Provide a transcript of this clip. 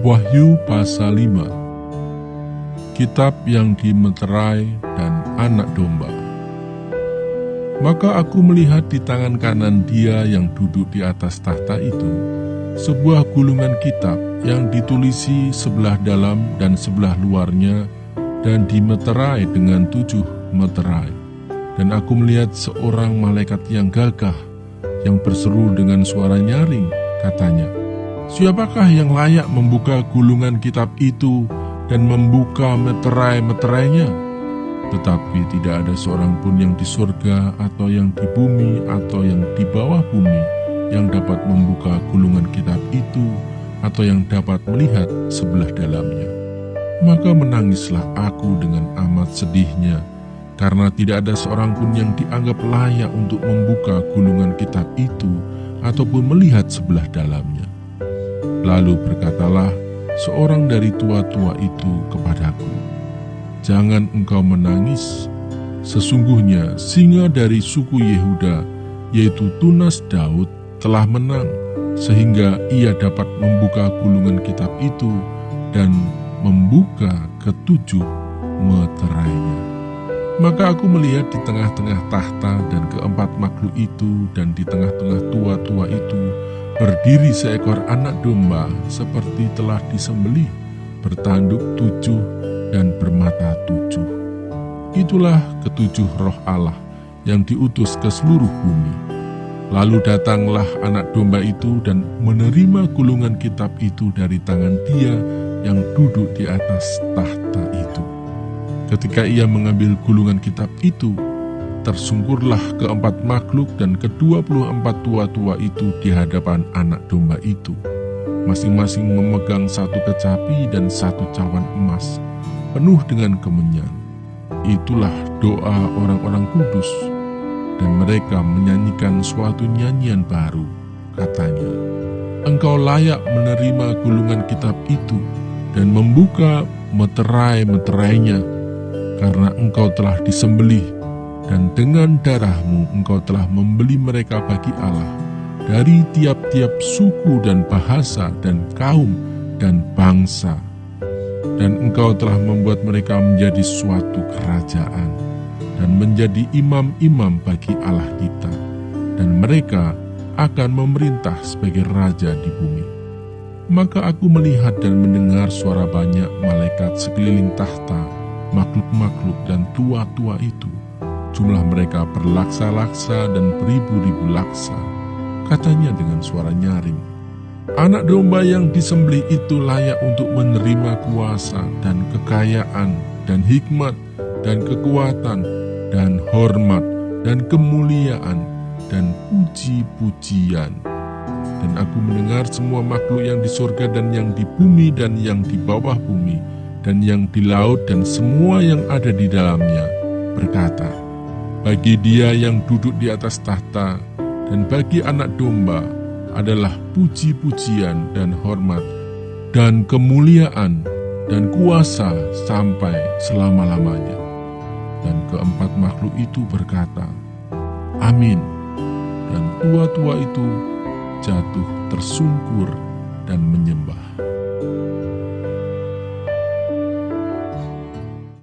Wahyu pasal 5. Kitab yang dimeterai dan anak domba. Maka aku melihat di tangan kanan Dia yang duduk di atas tahta itu sebuah gulungan kitab yang ditulisi sebelah dalam dan sebelah luarnya dan dimeterai dengan 7 meterai. Dan aku melihat seorang malaikat yang gagah yang berseru dengan suara nyaring, katanya, "Siapakah yang layak membuka gulungan kitab itu dan membuka meterai-meterainya?" Tetapi tidak ada seorang pun yang di surga atau yang di bumi atau yang di bawah bumi yang dapat membuka gulungan kitab itu atau yang dapat melihat sebelah dalamnya. Maka menangislah aku dengan amat sedihnya, karena tidak ada seorang pun yang dianggap layak untuk membuka gulungan kitab itu ataupun melihat sebelah dalamnya. Lalu berkatalah seorang dari tua-tua itu kepadaku, "Jangan engkau menangis. Sesungguhnya singa dari suku Yehuda, yaitu tunas Daud, telah menang, sehingga ia dapat membuka gulungan kitab itu dan membuka ke-7 meterainya." Maka aku melihat di tengah-tengah tahta dan keempat makhluk itu dan di tengah-tengah tua-tua itu berdiri seekor anak domba seperti telah disembelih, bertanduk 7 dan bermata 7. Itulah ke-7 roh Allah yang diutus ke seluruh bumi. Lalu datanglah anak domba itu dan menerima gulungan kitab itu dari tangan Dia yang duduk di atas tahta itu. Ketika ia mengambil gulungan kitab itu, tersungkurlah keempat makhluk dan ke-24 tua-tua itu di hadapan anak domba itu, masing-masing memegang 1 kecapi dan 1 cawan emas, penuh dengan kemenyan. Itulah doa orang-orang kudus, dan mereka menyanyikan suatu nyanyian baru, katanya, "Engkau layak menerima gulungan kitab itu dan membuka meterai-meterainya, karena engkau telah disembelih, dan dengan darahmu engkau telah membeli mereka bagi Allah dari tiap-tiap suku dan bahasa dan kaum dan bangsa. Dan engkau telah membuat mereka menjadi suatu kerajaan dan menjadi imam-imam bagi Allah kita, dan mereka akan memerintah sebagai raja di bumi." Maka aku melihat dan mendengar suara banyak malaikat sekeliling tahta, makhluk-makhluk dan tua-tua itu. Jumlah mereka berlaksa-laksa dan beribu-ribu laksa. Katanya dengan suara nyaring, "Anak domba yang disembelih itu layak untuk menerima kuasa dan kekayaan dan hikmat dan kekuatan dan hormat dan kemuliaan dan puji-pujian." Dan aku mendengar semua makhluk yang di surga dan yang di bumi dan yang di bawah bumi dan yang di laut dan semua yang ada di dalamnya berkata, "Bagi Dia yang duduk di atas tahta dan bagi anak domba adalah puji-pujian dan hormat dan kemuliaan dan kuasa sampai selama-lamanya." Dan keempat makhluk itu berkata, "Amin." Dan tua-tua itu jatuh tersungkur dan menyembah.